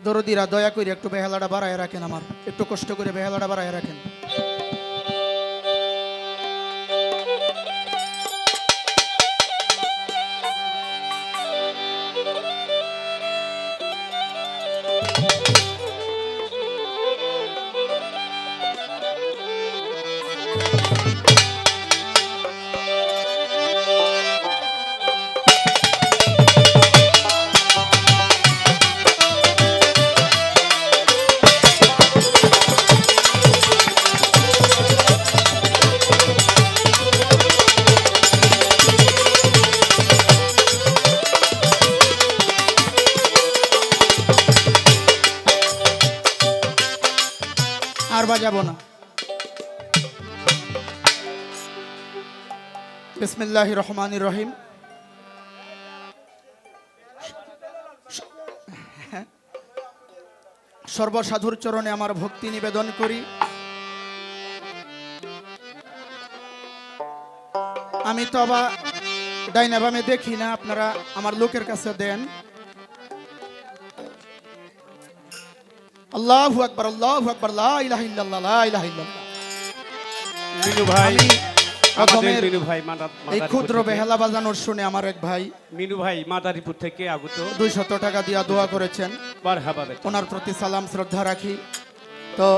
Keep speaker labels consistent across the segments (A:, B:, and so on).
A: দরদিরা দয়া করে একটু বেহালাটা বাড়ায় রাখেন, আমার একটু কষ্ট করে বেহালাটা বাড়ায় রাখেন। আর বাজাবো না। বিসমিল্লাহির রহমানির রহিম। সর্বসাধুর চরণে আমার ভক্তি নিবেদন করি। আমি তো আবার ডাইনা বামে দেখি না, আপনারা আমার লোকের কাছে দেন। আল্লাহু আকবার, আল্লাহু আকবার, লা ইলাহা ইল্লাল্লাহ, লা ইলাহা ইল্লাল্লাহ।
B: মিনু ভাই,
A: প্রথমে
B: মিনু ভাই
A: এই ক্ষুদ্র বেহালা বাজানোর শুনে আমার এক ভাই
B: মিনু ভাই মাদারীপুর থেকে আগত
A: 200 টাকা দিয়া দোয়া করেছেন।
B: মারহাবা।
A: ওনার প্রতি সালাম শ্রদ্ধা রাখি। তো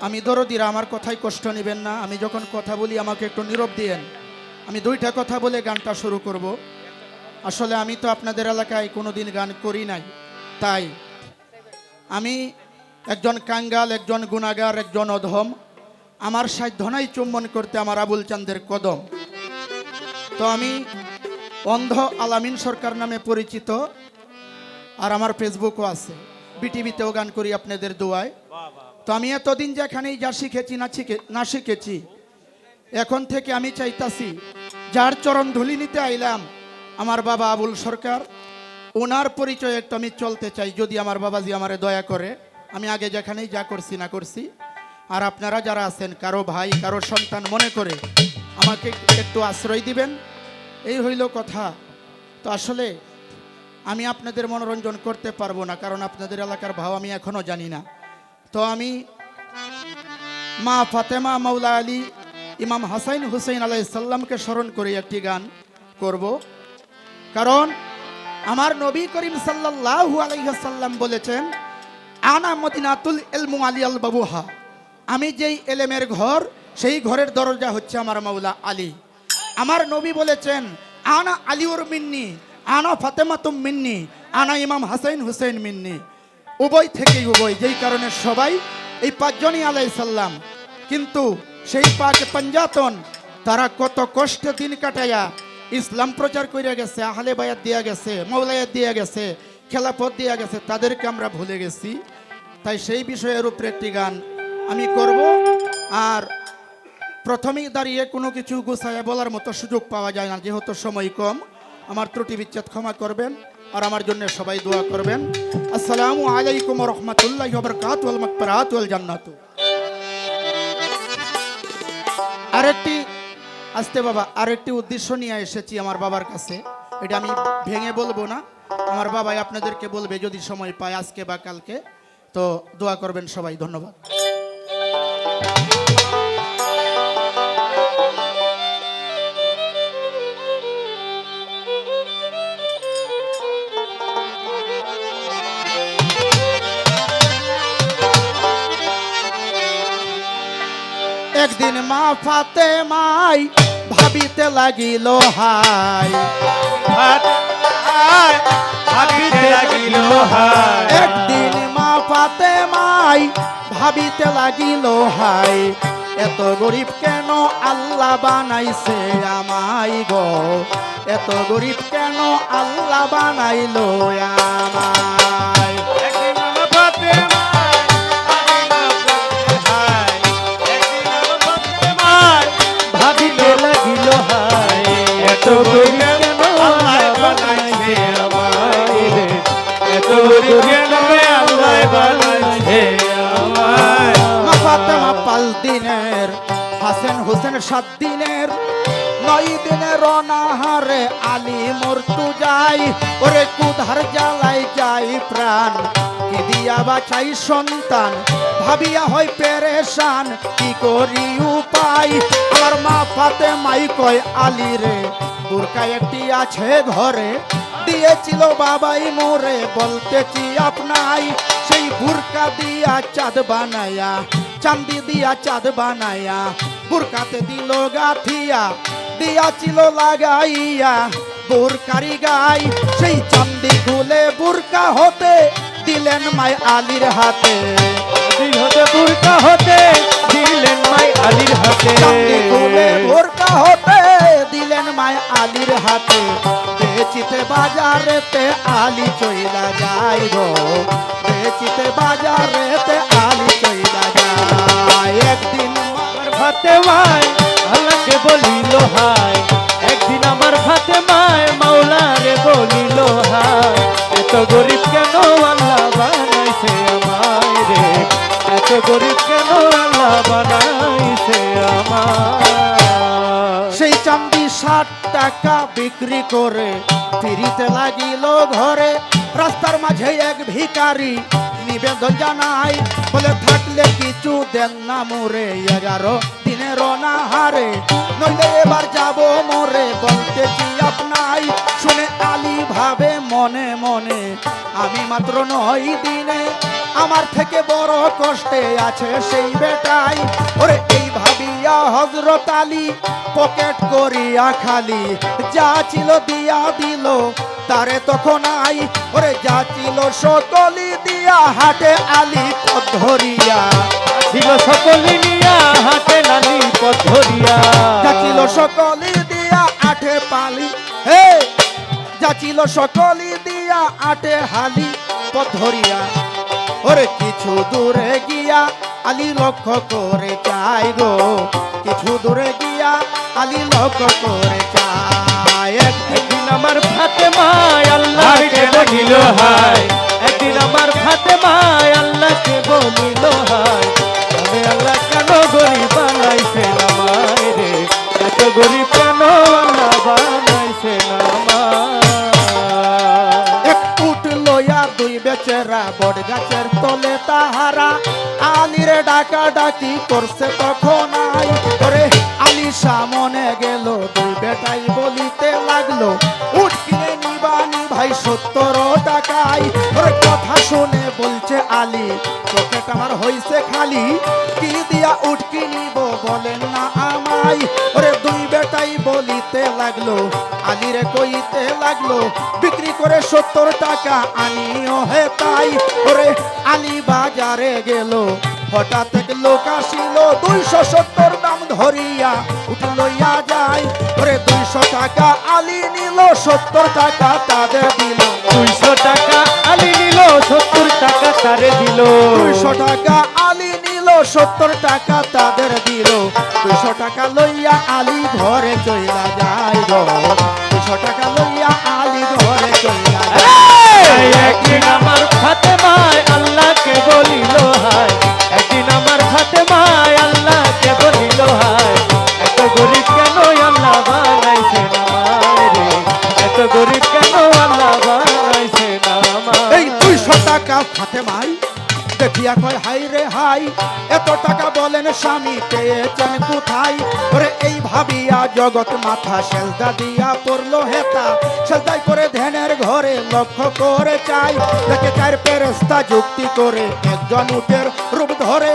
A: আমি দরদিরা আমার কথায় কষ্ট নেবেন না, আমি যখন কথা বলি আমাকে একটু নীরব দিয়েন। আমি 2টা কথা বলে গানটা শুরু করব। আসলে আমি তো আপনাদের এলাকায় কোনোদিন গান করি নাই, তাই আমি একজন কাঙ্গাল, একজন গুনাগার, একজন অধম। আমার সাধ্য নাই চুম্বন করতে আমার আবুল চাঁদের কদম। তো আমি অন্ধ আলামিন সরকার নামে পরিচিত, আর আমার ফেসবুকও আছে, বিটিভিতেও গান করি আপনাদের দোয়ায়। তো আমি এতদিন যেখানেই যা শিখেছি না শিখেছি, এখন থেকে আমি চাইতাছি যার চরণ ধুলি নিতে আইলাম আমার বাবা আবুল সরকার, ওনার পরিচয়ে একটু আমি চলতে চাই। যদি আমার বাবাজি আমারে দয়া করে, আমি আগে যেখানেই যা করছি না করছি, আর আপনারা যারা আছেন কারো ভাই কারো সন্তান মনে করে আমাকে একটু আশ্রয় দিবেন, এই হইল কথা। তো আসলে আমি আপনাদের মনোরঞ্জন করতে পারবো না, কারণ আপনাদের এলাকার ভাও আমি এখনো জানি না। তো আমি মা ফাতেমা, মাওলা আলী, ইমাম হাসাইন হুসাইন আলাইহিস সালামকে স্মরণ করে একটি গান করব। কারণ আমার নবী করিম সাল্লাল্লাহু আলাইহি ওয়াসাল্লাম বলেছেন, আনা মদিনাতুল ইলমু আলিয়াল বাবুহা, আমি যেই এলেমের ঘর, সেই ঘরের দরজা হচ্ছে আমার মাওলা আলী। আমার নবী বলেছেন, আনা আলিউর মিন্নি, আনা ফাতেমাতুম মিন্নি, আনা ইমাম হাসাইন হুসাইন মিন্নি। উভয় থেকেই উভয়, যেই কারণে সবাই এই 5 জনই আলাইহিস সালাম। কিন্তু সেই পাক পাঞ্জাতন তারা কত কষ্টে দিন কাটাইয়া ইসলাম প্রচার করে গেছে, আহলে বায়াত দিয়া গেছে, মাওলায়াত দিয়া গেছে, খেলাফত দিয়া গেছে, তাদেরকে আমরা ভুলে গেছি। তাই সেই বিষয়ের উপরে একটি গান আমি করব। আর প্রথমেই দাঁড়িয়ে কোনো কিছু গুছাইয়া বলার মতো সুযোগ পাওয়া যায় না, যেহেতু সময় কম। আমার ত্রুটি বিচ্ছেদ ক্ষমা করবেন, আর আমার জন্য সবাই দোয়া করবেন। আসসালামু আলাইকুম ওয়া রাহমাতুল্লাহি ওয়া বারাকাতুহু ওয়াল মাগফিরাতু ওয়াল জান্নাতু। আরেকটি আসতে বাবা, আরেকটি উদ্দেশ্য নিয়ে এসেছি আমার বাবার কাছে, এটা আমি ভেঙে বলবো না, আমার বাবাই আপনাদেরকে বলবে যদি সময় পায় আজকে বা কালকে। তো দোয়া করবেন সবাই, ধন্যবাদ। একদিন মা ফাতেমাই ভাবিতে লাগিল হাই,
B: ভাবিতে লাগিল হাই।
A: একদিন মা ফাতেমাই ভাবিতে লাগিল হাই, এত গরিব কেন আল্লাহ বানাইছে আমায় গো, এত গরিব কেন আল্লাহ বানাইলো আমায়।
B: ভাবিতে লাগিল হাই, এত গরিব কেন আল্লাহ বানাইছে আমায়, এত গরিব কেন আল্লাহ বানাইছে আমায়।
A: মা ফাতেমা 5 দিনের, হাসান হোসেন 7 দিনের, নয় দিনের অনাহারে আলী মরতু যাই, ওরে কুধার জ্বালাই যাই প্রাণ, কি দিয়া বাঁচাই সন্তান, ভাবিয়া হয় পেরেশান, কি করি উপায়। আমার মা ফাতেমাই কয় আলী রে, বুরকা একটি আছে ঘরে, দিয়েছিল বাবাই মোরে, বলতেছি আপনাই, সেই বুরকা দিয়া চাঁদ বানায়া, চাঁদি দিয়া চাঁদ বানায়া, বুরকাতে দিল গাথিয়া, দিয়াছিল লাগাইয়া বুরকারি গাই, সেই চাঁদি খুলে বুরকা হতে দিলেন মাই আলীর হাতে,
B: দিল হতে বুরকা হতে দিলেন মাই আলীর হাতে,
A: চাঁদি খুলে বুরকা হতে দিলেন মাই আলীর হাতে, বেচিতে বাজারেতে আলী চইলা যাই গো, বেচিতে বাজারেতে আলী চইলা যায়। একদিন
B: আমার ফাতেমায় আল্লাহকে বলিল হায়, একদিন আমার ফাতেমায় মাওলারে বলিল হায়, এত গরিব কেন আল্লাহ বানাইছে আমায় রে, এত গরিব কেন আল্লাহ বানাইছে আমায়।
A: সেই চাঁদি 60 টাকা বিক্রি করে ফিরিতে লাগিল ঘরে, রাস্তার মাঝে এক ভিখারি নিবেদন জানাই, বলে থাকলে কিছু দেন না মোরে, 11 দিনের অনাহারে, নইলে এবার যাব মোরে, বলতেছি আপনাই। শুনে আলী ভাবে মনে মনে, আমি মাত্র 9 দিনে, আমার থেকে বড় কষ্টে আছে সেই বেটাই, ওরে এই ভাবিয়া হযরত আলী পকেট করিয়া খালি, যা ছিল দিয়া দিল তারে তখন আই, ওরে যা ছিল সকলি দিয়া হাটে আলী পথ ধরিয়া,
B: ছিল সকলি নিয়া হাতে নালি পথ ধরিয়া,
A: যা ছিল সকলি দিয়া আঠে পালি, হে যা ছিল সকলি দিয়া আটে হালি পথ ধরিয়া, ওরে কিছু দূরে গিয়া আলী লক্ষ্য করে চাই গো, কিছু দূরে গিয়া আলী লক্ষ্য করে চাই।
B: একদিন আমার ফাতেমায় আল্লাহকে বলিল হায়, একদিন আমার ফাতেমায় আল্লাহকে বলিল হায়, তবে আল্লাহ কেন গরিব বানাইছে আমায় রে, এত গরিব কেন আল্লাহ বানাইছে আমায়।
A: এক উঠ লইয়া 2 বেচারা বট গাছের তলে তাহারা, আলীর ডাকা ডাকি করছে তখন আই, ওরে আলী সামনে গেল, 2 বেটাই বলিতে লাগলো, উঠ কিনে নিবানি ভাই 70 টাকায়, ওরে কথা শুনে বলছে আলী, পকেট আমার হইছে খালি, কি দিয়া উঠ কিনিব বলেন না আমায়, ওরে 2 বেটাই বলিতে লাগলো, আলীরে কইতে লাগলো, বিক্রি করে 70 টাকা আনিও হে তাই, ওরে আলী বাজারে গেল, হঠাৎ এক লোক আসিল, 270 দাম ধরিয়া উঠ লইয়া যায়, ওরে 200 টাকা আলী নিল, 70 টাকা তাদের দিল,
B: 200 টাকা আলী নিল, 70 টাকা তারে দিল,
A: 200 টাকা আলী নিল, 70 টাকা তাদের দিল, 200 টাকা লইয়া আলী ঘরে চইলা যায় গো, 200 টাকা লইয়া আলী ঘরে চইলা যায়।
B: একদিন আমার ফাতেমায় আল্লাহকে বলিল হায়, একদিন আমার ফাতেমায় আল্লাহকে বলিল হায়, এত গরিব কেন আল্লাহ বানাইছে আমায় রে, এত গরিব কেন আল্লাহ বানাইছে আমায়।
A: এই 200 টাকা ফাতেমাই দেখিয়া কয় হাই রে হাই, এত টাকা বলেন স্বামী পেয়েছেন কোথায়, ওরে এই ভাবিয়া জগৎ মাথা সেজদা দিয়া পড়লো হেতা, সেজদাই করে ধ্যানের ঘরে লক্ষ্য করে চাই, দেখে 4 ফেরেশতা যুক্তি করে, একজন উটের রূপ ধরে,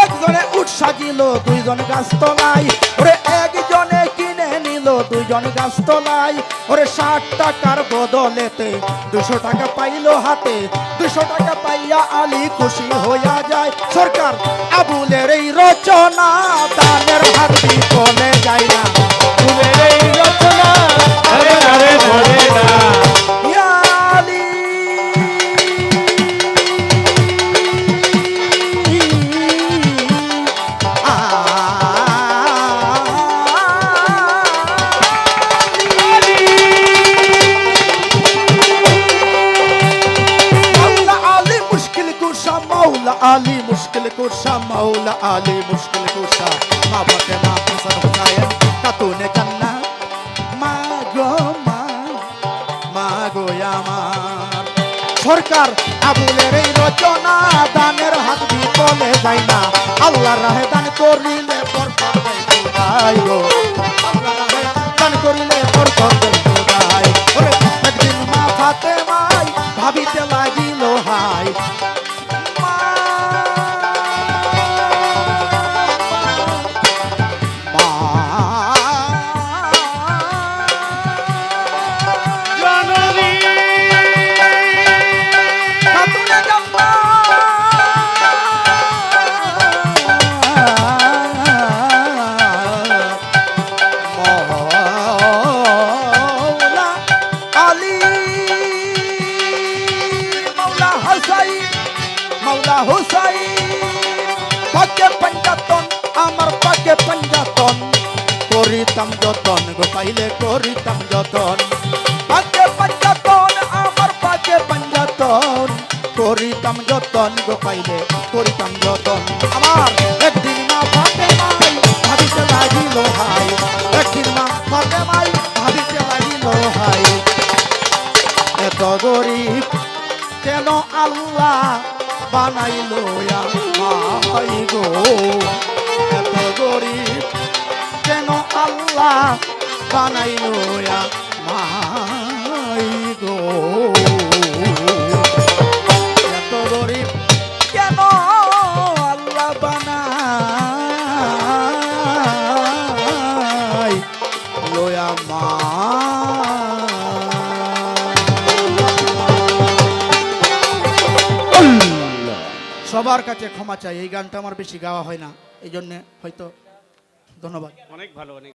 A: একজনে উট সাজিল, 2 জন গাছ তলায়, ওরে একজনে কিনে নিল, 2 জন গাছ তলায়, ওরে 60 টাকার বদলেতে 200 টাকা পাইলো হাতে, 200 টাকা পাইয়া আলী খুশি হইয়া যায়। সরকার আবুলের এই রচনা দানের হাত বিকলে যায় না,
B: ফুলের এই রচনা আরে আরে ধরে না,
A: ইয়া আলী আলী মুশকিল কুশা, মাওলা আলী মুশকিল কুশা, মা ফাতেমা হাসান হুসাইন খাতুনে জান্নাত,
C: সরকার আবুলের এই রচনা দানের হাত বিপলে যায় না আল্লাহর রাহে দান করিলে বরকত দেয় খোদাই গো আল্লাহর রাহে দান করিলে বরকত দেয় খোদাই ওরে একদিন মা ফাতেমাই ভাবিতে লাগিল হাই
B: জননী
C: আমার পাকে পঞ্জাতন করিতাম যতন গো পাইলে করিতাম যতন পাকে পঞ্জাতন আমার পাকে পঞ্জাতন করিতাম যতন গো পাইলে করিতাম যতন আমার একদিন মা ফাতেমাই ভাবিতে লাগিল হাই একদিন মা ফাতেমাই ভাবিতে লাগিল হাই এত গরিব কেন আল্লাহ বানাইলো আমায় গো এত গরিব কেন আল্লাহ বানাইলো আমায় গো এত গরিব কেন আল্লাহ বানাইলো
A: সবার কাছে ক্ষমা চাই, এই গানটা আমার বেশি গাওয়া হয় না, এই জন্যে হয়তো। ধন্যবাদ।
B: অনেক ভালো, অনেক